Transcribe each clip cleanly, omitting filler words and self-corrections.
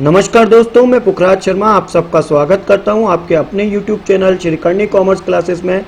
नमस्कार दोस्तों, मैं पुखराज शर्मा आप सबका स्वागत करता हूं आपके अपने YouTube चैनल श्रीकर्णी कॉमर्स क्लासेस में।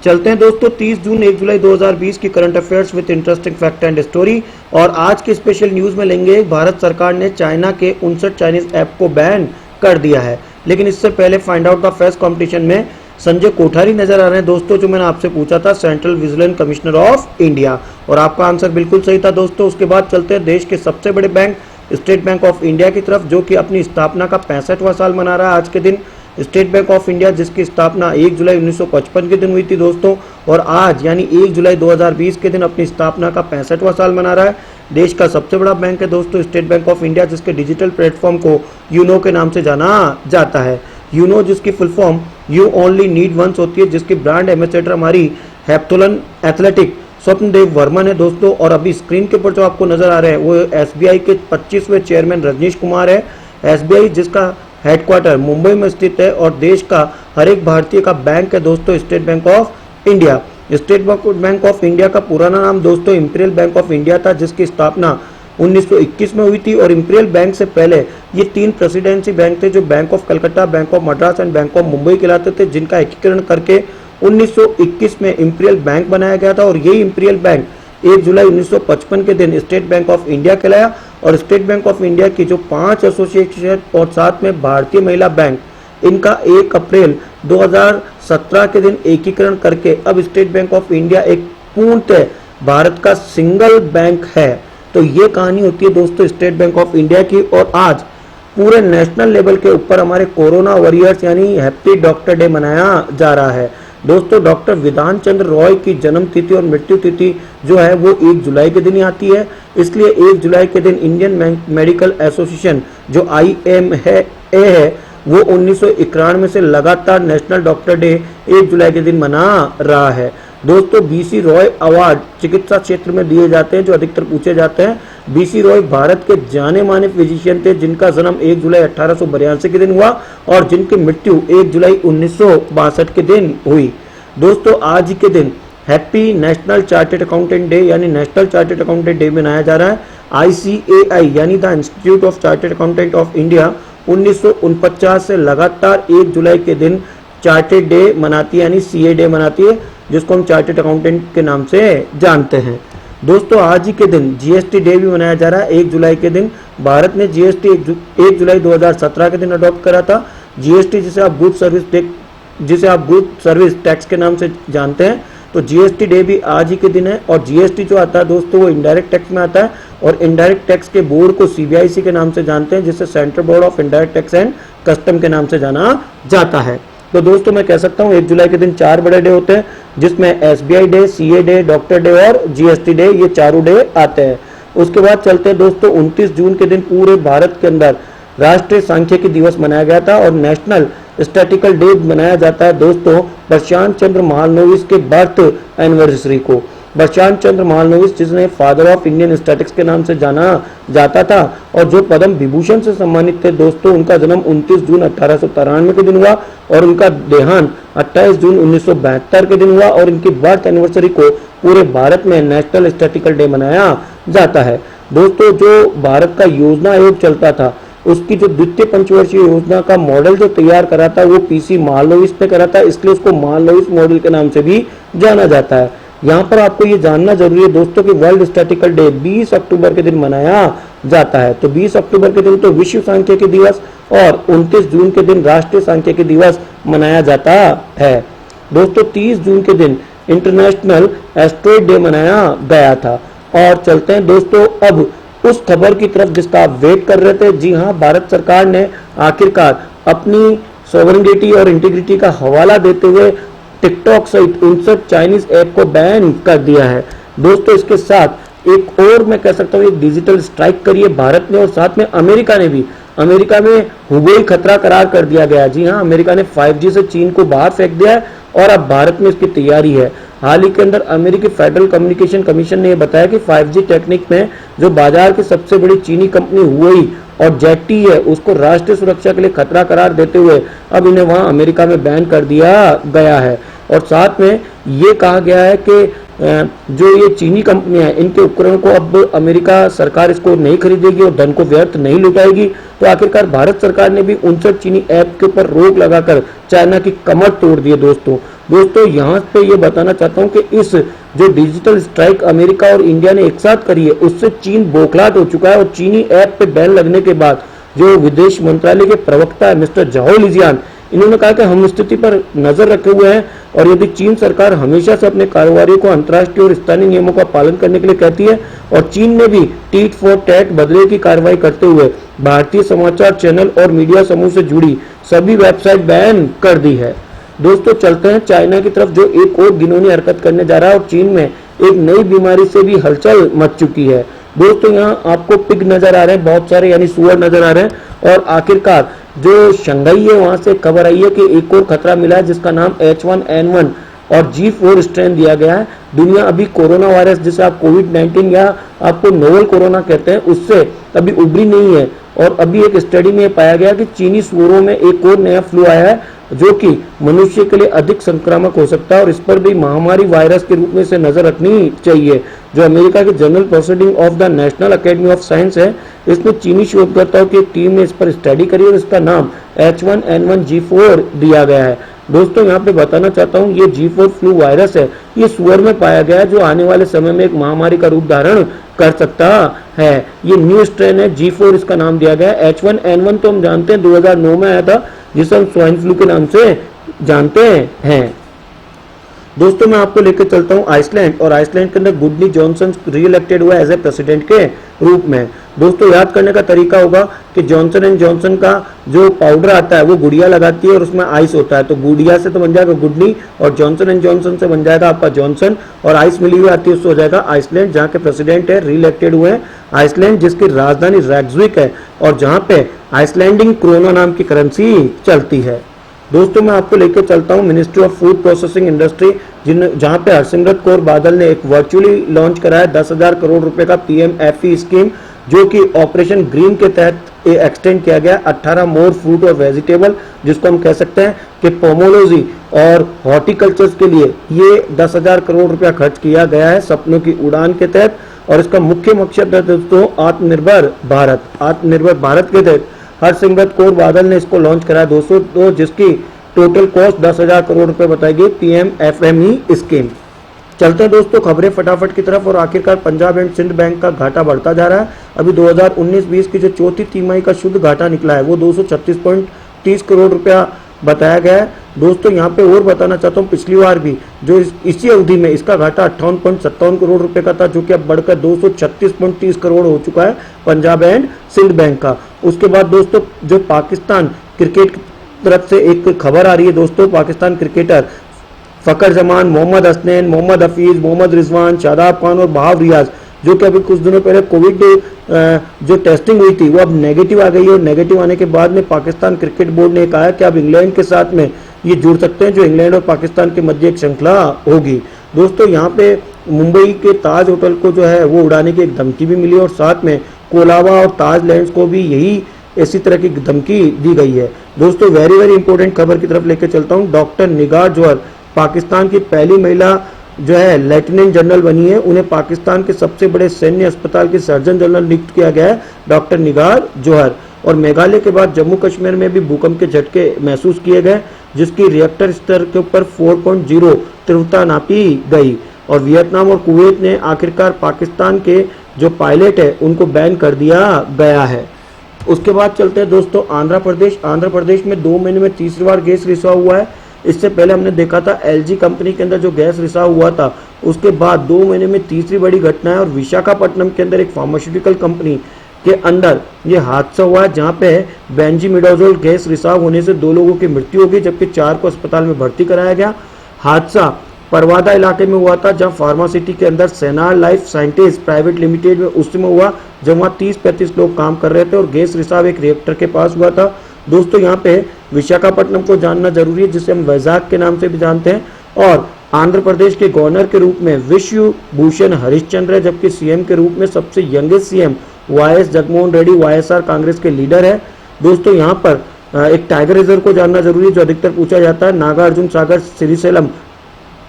चलते हैं दोस्तों 30 जून 1 जुलाई 2020 की current affairs with interesting fact and story. और आज के स्पेशल न्यूज़ में लेंगे भारत सरकार ने चाइना के 59 चाइनीज ऐप को बैन कर दिया है। लेकिन इससे पहले find out the fest competition में संजय कोठारी नजर आ रहे हैं दोस्तों, जो मैंने आपसे पूछा था central vigilance commissioner of India, और आपका आंसर बिल्कुल सही था दोस्तों। उसके बाद चलते हैं देश के सबसे बड़े bank state Bank of India की तरफ, जो कि अपनी स्थापना का 65वां साल मना रहा है आज के दिन। स्टेट बैंक ऑफ इंडिया जिसकी स्थापना 1 जुलाई 1955 के दिन हुई थी दोस्तों, और आज यानी 1 जुलाई 2020 के दिन अपनी स्थापना का 65वां साल मना रहा है। देश का सबसे बड़ा बैंक है दोस्तों स्टेट बैंक ऑफ इंडिया, जिसके डिजिटल प्लेटफॉर्म को यूनो के नाम से जाना जाता है। यूनो जिसकी full form you only need once होती है, जिसकी ब्रांड एम्बेसडर हमारी हेप्टोलन एथलेटिक स्वप्नदेव वर्मन है दोस्तों। और अभी स्क्रीन के ऊपर जो आपको नजर आ रहे हैं वो एसबीआई के 25वें चेयरमैन रजनीश कुमार है। एसबीआई जिसका हेडक्वार्टर मुंबई में स्थित है और देश का हर एक भारतीय का बैंक है दोस्तों State Bank of India. State Bank of India का पुराना नाम दोस्तों इंपीरियल बैंक ऑफ इंडिया था, जिसकी स्थापना 1921 में हुई थी। और इंपीरियल बैंक से पहले ये 3 प्रेसिडेंसी बैंक थे, जो bank of Calcutta, bank of Madras and bank of Mumbai कहलाते थे, जिनका एकीकरण करके 1921 में इंपीरियल बैंक बनाया गया था। और यही इंपीरियल बैंक 1 जुलाई 1955 के दिन स्टेट बैंक ऑफ इंडिया कहलाया। और स्टेट बैंक ऑफ इंडिया की जो 5 एसोसिएशन और साथ में भारतीय महिला बैंक, इनका 1 अप्रैल 2017 के दिन एकीकरण करके अब स्टेट बैंक ऑफ इंडिया एक पूर्णतः भारत का सिंगल बैंक है। तो ये कहानी होती है दोस्तों स्टेट बैंक ऑफ इंडिया की। और आज पूरे नेशनल लेवल के ऊपर हमारे कोरोना वॉरियर्स यानी हैप्पी डॉक्टर डे मनाया जा रहा है दोस्तों। डॉक्टर विधान चंद्र रॉय की जन्म तिथि और मृत्यु तिथि जो है वो 1 जुलाई के दिन ही आती है, इसलिए 1 जुलाई के दिन इंडियन मेडिकल एसोसिएशन जो IMA है वो 1991 से लगातार नेशनल डॉक्टर डे 1 जुलाई के दिन मना रहा है दोस्तों। BC रॉय अवार्ड चिकित्सा क्षेत्र में दिए जाते हैं, जो अधिकतर पूछे जाते हैं। BC रॉय भारत के जाने माने फिजिशियन थे, जिनका जन्म 1 जुलाई 1882 के दिन हुआ और जिनकी मृत्यु 1 जुलाई 1962 के दिन हुई दोस्तों। आज के दिन happy national chartered accountant day यानी नेशनल चार्टर्ड अकाउंटेंट डे मनाया जा रहा है। ICAI यानी the institute of chartered accountant of India 1949 से लगातार 1 जुलाई के दिन चार्टर्ड डे मनाती है, यानी CA डे मनाती है, जिसको हम चार्टर्ड अकाउंटेंट के नाम से जानते हैं दोस्तों। आज ही के दिन GST डे भी मनाया जा रहा है 1 जुलाई के दिन। भारत ने GST 1 जुलाई 2017 के दिन अडॉप्ट करा था। GST जिसे आप गुड सर्विस टैक्स के नाम से जानते हैं, तो GST डे भी आज ही के दिन है। और GST जो आता है दोस्तों वो इनडायरेक्ट टैक्स में आता है, और इनडायरेक्ट टैक्स के बोर्ड को CBIC के नाम से जानते हैं, जिसे central board of indirect tax and custom के नाम से जाना जाता है। तो दोस्तों मैं कह सकता हूँ 1 जुलाई के दिन 4 बड़े डे होते हैं, जिसमें SBI day, CA day, doctor day और GST डे, ये चारों डे आते हैं। उसके बाद चलते हैं दोस्तों 29 जून के दिन पूरे भारत के अंदर राष्ट्रीय सांख्यिकी दिवस मनाया गया था और नेशनल स्टैटिस्टिकल डे मनाया जाता है दोस्तों प्रशांत चंद्र महालनोबिस के बर्थ एनिवर्सरी को। प्रशांत चंद्र महालनोबिस जिसने फादर ऑफ इंडियन स्टैटिस्टिक्स के नाम से जाना जाता था और जो पद्म विभूषण से सम्मानित थे दोस्तों, उनका जन्म 29 जून 1893 के दिन हुआ और उनका देहांत 28 जून 1972 के दिन हुआ। और इनकी बर्थ एनिवर्सरी को पूरे भारत में नेशनल स्टैटिस्टिकल डे मनाया जाता है दोस्तों। जो भारत का योजना आयोग चलता था, उसकी जो द्वितीय पंचवर्षीय योजना का मॉडल जो तैयार करा था वो PC महालनोबिस ने करा था, इसलिए उसको महालनोबिस मॉडल के नाम से भी जाना जाता है। यहाँ पर आपको ये जानना जरूरी है दोस्तों कि वर्ल्ड स्टैटिस्टिकल डे 20 अक्टूबर के दिन मनाया जाता है। तो 20 अक्टूबर के दिन तो विश्व सांख्यिकी दिवस और 29 जून के दिन राष्ट्रीय सांख्यिकी दिवस मनाया जाता है दोस्तों। 30 जून के दिन इंटरनेशनल एस्ट्रॉयड डे मनाया गया था। और चलते हैं दोस्तों अब उस खबर की तरफ जिसका आप वेट कर रहे थे। जी हाँ, भारत सरकार ने आखिरकार अपनी सॉवरेनिटी और इंटीग्रिटी का हवाला देते हुए टिकटॉक सहित 59 चाइनीज ऐप को बैन कर दिया है दोस्तों। इसके साथ एक और मैं कह सकता हूँ एक डिजिटल स्ट्राइक करी है भारत ने और साथ में अमेरिका ने भी। अमेरिका में हुबेई खतरा करार कर दिया गया। जी हाँ, अमेरिका ने 5G से चीन को बाहर फेंक दिया है और अब भारत में इसकी तैयारी है। हाल ही के अंदर अमेरिकी फेडरल कम्युनिकेशन कमीशन ने बताया कि 5G टेक्निक में जो बाजार की सबसे बड़ी चीनी कंपनी हुवेई और ZTE है, उसको राष्ट्रीय सुरक्षा के लिए खतरा करार देते हुए अब इन्हें वहां अमेरिका में बैन कर दिया गया है। और साथ में ये कहा गया है कि जो ये चीनी कंपनियां हैं इनके उपकरणों को अब अमेरिका सरकार इसको नहीं खरीदेगी और धन को व्यर्थ नहीं लुटाएगी, तो आखिरकार भारत सरकार ने भी 59 चीनी ऐप के ऊपर रोक लगाकर चाइना की कमर तोड़ दी है। दोस्तों यहाँ पे ये बताना चाहता हूँ कि इस जो डिजिटल स्ट्राइक अमेरिका और इंडिया ने एक साथ करी है उससे चीन बौखलाहट हो चुका है और चीनी ऐप पे बैन लगने के बाद जो विदेश मंत्रालय के प्रवक्ता है मिस्टर झाओ लिजियान, इन्होंने कहा कि हम स्थिति पर नजर रखे हुए हैं और यदि चीन सरकार हमेशा से अपने कारोबारियों को अंतर्राष्ट्रीय और स्थानीय नियमों का पालन करने के लिए कहती है और चीन ने भी टीट फॉर टैट बदले की कार्रवाई करते हुए भारतीय समाचार चैनल और मीडिया समूह से जुड़ी सभी वेबसाइट बैन कर दी है। दोस्तों चलते हैं चाइना की तरफ, जो एक और घिनौनी हरकत करने जा रहा है और चीन में एक नई बीमारी से भी हलचल मच चुकी है। दोस्तों यहाँ आपको पिग नजर आ रहे हैं बहुत सारे, यानी सुअर नजर आ रहे हैं और आखिरकार जो शंघाई है वहां से खबर आई है कि एक और खतरा मिला है जिसका नाम H1N1 और G4 स्ट्रेन दिया गया है। दुनिया अभी कोरोना वायरस जिसे आप कोविड-19 या आपको नोवल कोरोना कहते हैं उससे अभी उभरी नहीं है और अभी एक स्टडी में पाया गया कि चीनी सुअरों में एक और नया फ्लू आया है जो कि मनुष्य के लिए अधिक संक्रामक हो सकता है और इस पर भी महामारी वायरस के रूप में से नजर रखनी चाहिए। जो अमेरिका के journal proceeding of the national academy of science है, इसमें चीनी शोधकर्ताओं की एक टीम ने इस पर स्टडी करी और इसका नाम H1N1G4 दिया गया है। दोस्तों यहाँ पे बताना चाहता हूँ ये G4 फ्लू वायरस है, ये सुअर में पाया गया है जो आने वाले समय में एक महामारी का रूप धारण कर सकता है। ये न्यू स्ट्रेन है, G4 इसका नाम दिया गया है। H1N1 तो हम जानते हैं 2009 में आया था जिसे हम स्वाइन फ्लू के नाम से जानते हैं। दोस्तों मैं आपको लेकर चलता हूं आइसलैंड और आइसलैंड के अंदर गुडनी जॉनसन री इलेक्टेड हुआ एज ए प्रेसिडेंट के रूप में। दोस्तों याद करने का तरीका होगा कि जॉनसन एंड जॉनसन का जो पाउडर आता है वो गुड़िया लगाती है और उसमें आइस होता है, तो गुड़िया से तो बन जाएगा गुडनी और जॉनसन एंड जॉनसन से बन जाएगा आपका जॉनसन और आइस मिली हुई आती है उससे हो जाएगा आइसलैंड, जहाँ के प्रेसिडेंट है री इलेक्टेड हुए हैं आइसलैंड जिसकी राजधानी रेक्सविक है और जहाँ पे आइसलैंडिंग क्रोना नाम की करेंसी चलती है। दोस्तों मैं आपको लेकर चलता हूं ministry of food processing industry जहां पे हरसिमरत कौर बादल ने एक वर्चुअली लॉन्च कराया 10,000 करोड़ रुपए का PMFE स्कीम जो कि ऑपरेशन ग्रीन के तहत एक्सटेंड किया गया 18 मोर फ्रूट और वेजिटेबल, जिसको हम कह सकते हैं कि पोमोलॉजी और हॉर्टिकल्चर के लिए ये 10,000 करोड़ रुपया खर्च किया गया है सपनों की उड़ान के तहत और इसका मुख्य मकसद है दोस्तों आत्मनिर्भर भारत के तहत हरसिमरत कौर बादल ने इसको लॉन्च कराया दोस्तों, जिसकी टोटल कॉस्ट 10,000 करोड़ रुपए बताई गई PMFME स्कीम। चलते हैं दोस्तों खबरें फटाफट की तरफ और आखिरकार पंजाब एंड सिंध बैंक का घाटा बढ़ता जा रहा है। अभी 2019-20 की जो चौथी तिमाही का शुद्ध घाटा निकला है वो 236.30 करोड़ रुपया बताया गया है। दोस्तों यहाँ पे और बताना चाहता हूँ पिछली बार भी जो इसी अवधि में इसका घाटा 58.57 करोड़ रुपए का था जो कि अब बढ़कर 236.30 करोड़ हो चुका है पंजाब एंड सिंध बैंक का। उसके बाद दोस्तों जो पाकिस्तान क्रिकेट की तरफ से एक खबर आ रही है दोस्तों, पाकिस्तान क्रिकेटर फकर जमान, मोहम्मद हसनैन, मोहम्मद हफीज, मोहम्मद रिजवान, शादाब खान और बहाव रियाज जो कि अभी कुछ दिनों पहले कोविड जो टेस्टिंग हुई थी वो अब नेगेटिव आ गई है और नेगेटिव आने के बाद में पाकिस्तान क्रिकेट बोर्ड ने कहा है कि अब इंग्लैंड के साथ में ये जुड़ सकते हैं, जो इंग्लैंड और पाकिस्तान के मध्य एक श्रृंखला होगी। दोस्तों यहाँ पे मुंबई के ताज होटल को जो है वो उड़ाने की एक धमकी भी मिली और साथ में कोलाबा और ताज लैंड्स को भी यही इसी तरह की धमकी दी गई है। दोस्तों वेरी इंपॉर्टेंट खबर की तरफ लेकर चलता हूँ। डॉक्टर निगार जौहर पाकिस्तान की पहली महिला जो है लेफ्टिनेंट जनरल बनी है, उन्हें पाकिस्तान के सबसे बड़े सैन्य अस्पताल के सर्जन जनरल नियुक्त किया गया है डॉक्टर निगार जौहर। और मेघालय के बाद जम्मू कश्मीर में भी भूकंप के झटके महसूस किए गए जिसकी रिएक्टर स्तर के ऊपर 4.0 तीव्रता नापी गई और वियतनाम और कुवैत ने आखिरकार पाकिस्तान के जो पायलट है उनको बैन कर दिया गया है। उसके बाद चलते हैं दोस्तों आंध्र प्रदेश में 2 महीने में तीसरी बार गैस रिसाव हुआ है। इससे पहले हमने देखा था LG कंपनी के अंदर जो गैस रिसाव हुआ था उसके बाद 2 महीने में तीसरी बड़ी घटना है और विशाखापट्टनम के अंदर एक फार्मास्यूटिकल कंपनी के अंदर ये हादसा हुआ है जहां पे बेंजीमिडाजोल गैस रिसाव होने से 2 लोगों की मृत्यु हो गई जबकि 4 को अस्पताल में भर्ती कराया गया। हादसा परवादा इलाके में हुआ था जहां फार्मासिटी के अंदर सेनार लाइफ साइंटिस्ट प्राइवेट लिमिटेड में उस समय हुआ जब वहां 30-35 लोग काम कर रहे थे और गैस रिसाव एक रिएक्टर के पास हुआ था। दोस्तों यहाँ पे विशाखापट्टनम को जानना जरूरी है जिसे हम वैजाग के नाम से भी जानते हैं और आंध्र प्रदेश के गवर्नर के रूप में विश्व भूषण हरिश्चंद्र है जबकि CM के रूप में सबसे youngest CM YS Jaganmohan Reddy YSR Congress के लीडर है। दोस्तों यहाँ पर एक टाइगर रिजर्व को जानना जरूरी है जो अधिकतर पूछा जाता है। नागार्जुन सागर श्रीशैलम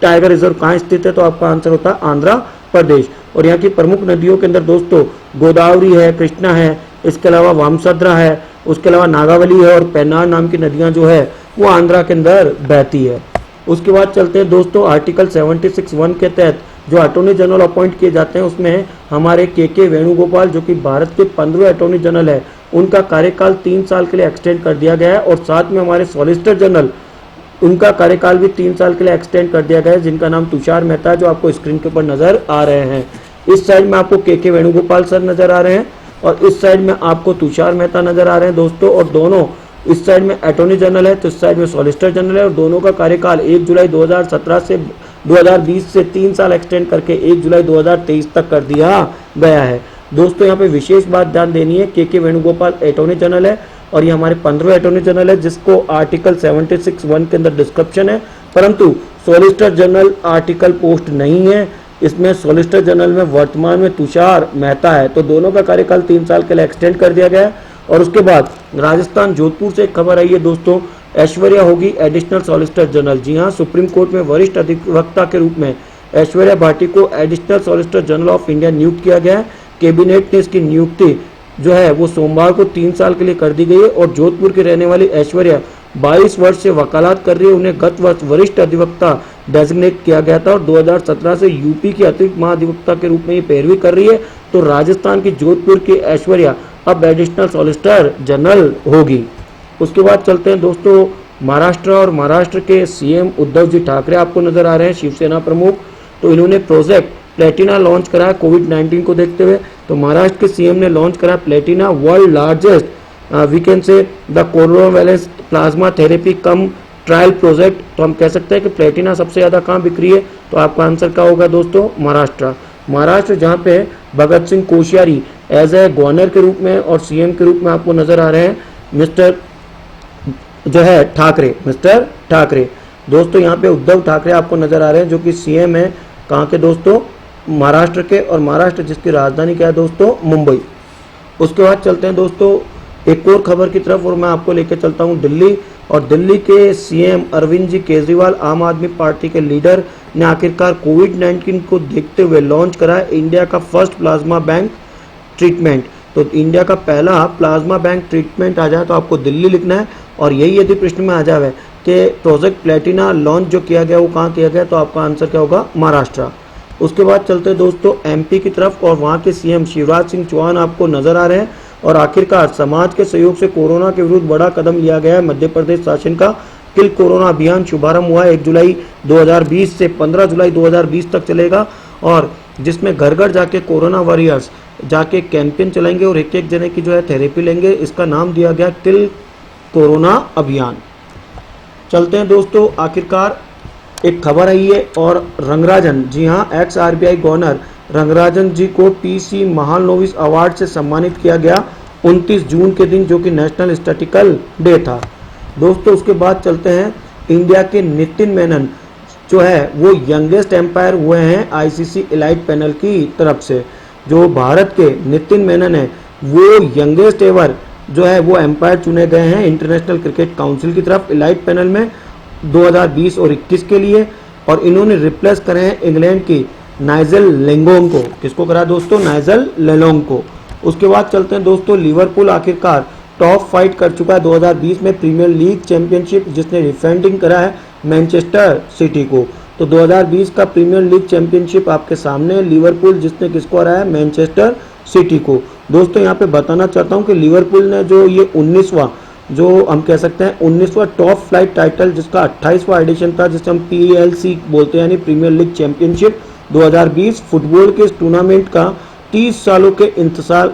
टाइगर रिजर्व कहाँ स्थित है, तो आपका आंसर होता है आंध्र प्रदेश। और यहाँ की प्रमुख नदियों के अंदर दोस्तों गोदावरी है, कृष्णा है, इसके अलावा वामसद्रा है, उसके अलावा नागावली है और पेन्नार नाम की नदियाँ जो है वो आंध्रा के अंदर बहती है। उसके बाद चलते हैं दोस्तों आर्टिकल 76(1) के तहत जो अटॉर्नी जनरल अपॉइंट किए जाते हैं उसमें हमारे के वेणुगोपाल जो कि भारत के 15वें अटॉर्नी जनरल है, उनका कार्यकाल 3 साल के लिए एक्सटेंड कर दिया गया है। और साथ में हमारे सॉलिसिटर जनरल उनका कार्यकाल भी 3 साल के लिए एक्सटेंड कर दिया गया है, जिनका नाम तुषार मेहता है, जो आपको स्क्रीन के ऊपर नजर आ रहे हैं। इस साइड में आपको के वेणुगोपाल सर नजर आ रहे हैं और इस साइड में आपको तुषार मेहता नजर आ रहे हैं दोस्तों। और दोनों इस साइड में अटॉर्नी जनरल है तो इस साइड में सॉलिसिटर जनरल है और दोनों का कार्यकाल 1 जुलाई 2017 से 2020 से 3 साल एक्सटेंड करके 1 जुलाई 2023 तक कर दिया गया है। दोस्तों यहाँ पे विशेष बात ध्यान देनी है, के वेणुगोपाल अटॉर्नी जनरल है और ये हमारे 15वें अटॉर्नी जनरल है जिसको आर्टिकल 76(1) के अंदर डिस्क्रिप्शन है, परंतु सॉलिसिटर जनरल आर्टिकल पोस्ट नहीं है। इसमें सॉलिसिटर जनरल में वर्तमान में तुषार मेहता है, तो दोनों का कार्यकाल 3 साल के लिए एक्सटेंड कर दिया गया है। और उसके बाद राजस्थान जोधपुर से एक खबर आई है दोस्तों, ऐश्वर्या होगी एडिशनल सॉलिसिटर जनरल। जी हाँ, सुप्रीम कोर्ट में वरिष्ठ अधिवक्ता के रूप में ऐश्वर्या भाटी को additional solicitor general of India नियुक्त किया गया है। कैबिनेट ने इसकी नियुक्ति जो है वो सोमवार को 3 साल के लिए कर दी गई है। और जोधपुर की रहने वाली ऐश्वर्या 22 वर्ष से वकालत कर रही है। उन्हें गत वर्ष वरिष्ठ अधिवक्ता डेजिग्नेट किया गया था और 2017 से यूपी की अतिरिक्त महाधिवक्ता के रूप में ये पैरवी कर रही है। तो राजस्थान की जोधपुर की ऐश्वर्या अब एडिशनल सॉलिसिटर जनरल होगी। उसके बाद चलते हैं दोस्तों महाराष्ट्र, और महाराष्ट्र के सीएम उद्धव जी ठाकरे आपको नजर आ रहे हैं, शिवसेना प्रमुख। तो इन्होंने प्रोजेक्ट प्लेटिना लॉन्च करा है कोविड-19 को देखते हुए। तो महाराष्ट्र के सीएम ने लॉन्च करा Platina, world largest we can say the corona valence plasma therapy cum trial project. तो हम कह सकते हैं कि प्लेटिना सबसे ज्यादा कहाँ बिक्री है, तो आपका आंसर क्या होगा दोस्तों, महाराष्ट्र। महाराष्ट्र जहाँ पे Bhagat Singh Koshyari as a governor के रूप में और सीएम के रूप में आपको नजर आ रहे हैं मिस्टर जो है ठाकरे, मिस्टर ठाकरे। दोस्तों यहाँ पे उद्धव ठाकरे आपको नजर आ रहे हैं जो कि सीएम है कहाँ के दोस्तों, महाराष्ट्र के। और महाराष्ट्र जिसकी राजधानी क्या है दोस्तों, मुंबई। उसके बाद चलते हैं दोस्तों एक और खबर की तरफ और मैं आपको लेकर चलता हूँ दिल्ली। और दिल्ली के सीएम अरविंद जी केजरीवाल, आम आदमी पार्टी के लीडर, ने आखिरकार कोविड-19 को देखते हुए लॉन्च करा है इंडिया का फर्स्ट प्लाज्मा बैंक ट्रीटमेंट। तो इंडिया का पहला प्लाज्मा बैंक ट्रीटमेंट आ जाए तो आपको दिल्ली लिखना है। और यही यदि प्रश्न में आ जाए कि प्रोजेक्ट प्लेटिना लॉन्च जो किया गया वो कहाँ किया गया, तो आपका आंसर क्या होगा, महाराष्ट्र। उसके बाद चलते हैं दोस्तों एमपी की तरफ और वहाँ के सीएम शिवराज सिंह चौहान आपको नजर आ रहे हैं। और आखिरकार समाज के सहयोग से कोरोना के विरुद्ध बड़ा कदम लिया गया है। मध्य प्रदेश शासन का किल कोरोना अभियान शुभारंभ हुआ है 1 जुलाई 2020 से 15 जुलाई 2020 तक चलेगा। और जिसमें घर घर जाके कोरोना वॉरियर्स जाके कैंपेन चलाएंगे और एक एक जने की जो है थेरेपी लेंगे। इसका नाम दिया गया किल कोरोना अभियान। चलते हैं दोस्तों आखिरकार एक खबर आई है और रंगराजन, जी हाँ, एक्स आरबीआई गवर्नर रंगराजन जी को टीसी महालनोबिस अवार्ड से सम्मानित किया गया 29 जून के दिन, जो कि नेशनल स्टैटिस्टिकल डे था दोस्तों। उसके बाद चलते हैं इंडिया के नितिन मेनन जो है वो यंगेस्ट एम्पायर हुए हैं आईसीसी एलाइट पैनल की तरफ से। जो भारत के नितिन मेनन है वो यंगेस्ट एवर जो है वो एम्पायर चुने गए हैं इंटरनेशनल क्रिकेट काउंसिल की तरफ एलाइट पैनल में 2020 और 21 के लिए। और इन्होंने रिप्लेस करे हैं इंग्लैंड की नाइजल लेंगोंग को। किसको करा दोस्तों, नाइजल लेलोंग को। उसके बाद चलते हैं दोस्तों लिवरपूल आखिरकार टॉप फाइट कर चुका है 2020 में प्रीमियर लीग चैंपियनशिप, जिसने डिफेंडिंग करा है मैनचेस्टर सिटी को। तो 2020 का प्रीमियर लीग चैंपियनशिप आपके सामने, लिवरपूल जिसने किसको हराया है, मैनचेस्टर सिटी को। दोस्तों यहाँ पे बताना चाहता हूँ कि लिवरपूल ने जो ये 19वां जो हम कह सकते हैं 19वां टॉप फ्लाइट टाइटल, जिसका 28वां एडिशन था, जिसे हम PLC बोलते हैं यानी प्रीमियर लीग चैंपियनशिप 2020 फुटबॉल के इस टूर्नामेंट का 30 सालों के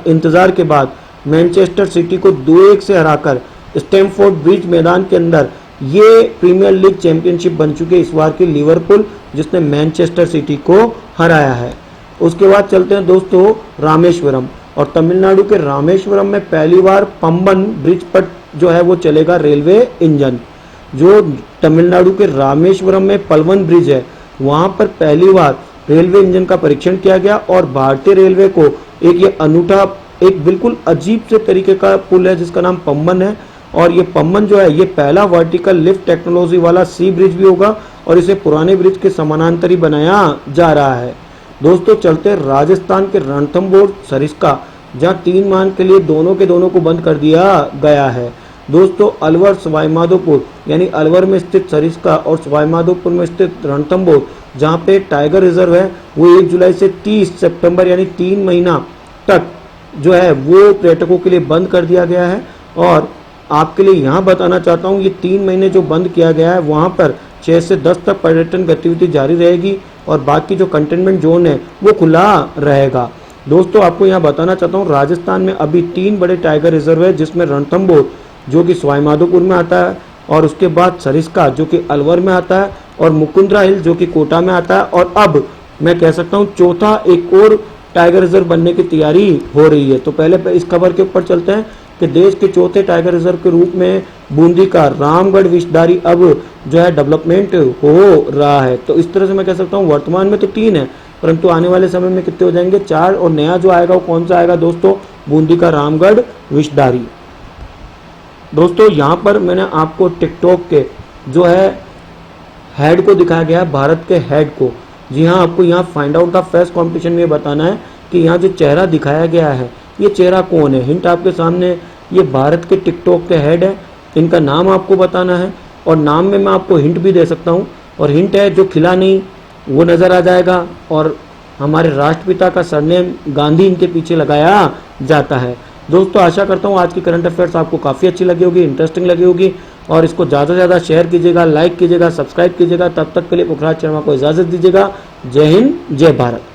इंतजार के बाद मैनचेस्टर सिटी को 2-1 से हराकर स्टैमफोर्ड ब्रिज मैदान के अंदर ये प्रीमियर लीग चैंपियनशिप बन चुकी है इस बार की लिवरपूल, जिसने मैनचेस्टर सिटी को हराया है। उसके बाद चलते हैं दोस्तों रामेश्वरम, और तमिलनाडु के रामेश्वरम में पहली बार पंबन ब्रिज पर जो है वो चलेगा रेलवे इंजन। जो तमिलनाडु के रामेश्वरम में पलवन ब्रिज है वहां पर पहली बार रेलवे इंजन का परीक्षण किया गया। और भारतीय रेलवे को एक ये अनूठा, एक बिल्कुल अजीब से तरीके का पुल है जिसका नाम पंबन है। और ये पंबन जो है ये पहला वर्टिकल लिफ्ट टेक्नोलॉजी वाला सी ब्रिज भी होगा और इसे पुराने ब्रिज के समानांतर ही बनाया जा रहा है। दोस्तों चलते राजस्थान के रणथंभौर सरिस्का, जहां 3 माह के लिए दोनों के दोनों को बंद कर दिया गया है। दोस्तों अलवर सवाईमाधोपुर यानी अलवर में स्थित सरिस्का और सवाईमाधोपुर में स्थित रणथंभौर जहां पे टाइगर रिजर्व है, वो 1 जुलाई से 30 सितंबर यानी 3 महीना तक जो है वो पर्यटकों के लिए बंद कर दिया गया है। और आपके लिए यहाँ बताना चाहता हूँ, ये 3 महीने जो बंद किया गया है वहाँ पर 6 से 10 तक पर्यटन गतिविधि जारी रहेगी और बाकी जो कंटेनमेंट जोन है वो खुला रहेगा। दोस्तों आपको यहाँ बताना चाहता हूँ, राजस्थान में अभी 3 बड़े टाइगर रिजर्व है, जिसमें रणथंभौर जो कि सवाईमाधोपुर में आता है, और उसके बाद सरिस्का जो कि अलवर में आता है, और मुकुंदरा हिल जो कि कोटा में आता है, और अब मैं कह सकता हूँ चौथा एक और टाइगर रिजर्व बनने की तैयारी हो रही है। तो पहले इस खबर के ऊपर चलते हैं कि देश के चौथे टाइगर रिजर्व के रूप में बूंदी का रामगढ़ विषधारी अब जो है डेवलपमेंट हो रहा है। तो इस तरह से मैं कह सकता हूँ वर्तमान में तो 3 है, परंतु आने वाले समय में कितने हो जाएंगे, 4, और नया जो आएगा वो कौन सा आएगा दोस्तों, बूंदी का रामगढ़ विषधारी। दोस्तों यहाँ पर मैंने आपको टिकटॉक के जो है हेड को दिखाया गया है, भारत के हेड को। जी हाँ, आपको यहाँ find out the face competition में बताना है कि यहाँ जो चेहरा दिखाया गया है ये चेहरा कौन है। हिंट आपके सामने, ये भारत के टिकटॉक के हेड है, इनका नाम आपको बताना है, और नाम में मैं आपको हिंट भी दे सकता हूँ, और हिंट है जो खिला नहीं वो नज़र आ जाएगा, और हमारे राष्ट्रपिता का सरनेम गांधी इनके पीछे लगाया जाता है। दोस्तों आशा करता हूँ आज की करंट अफेयर्स आपको काफ़ी अच्छी लगी होगी, इंटरेस्टिंग लगी होगी, और इसको ज़्यादा से ज़्यादा शेयर कीजिएगा, लाइक कीजिएगा, सब्सक्राइब कीजिएगा। तब तक के लिए पुखराज शर्मा को इजाज़त दीजिएगा। जय हिंद, जय भारत।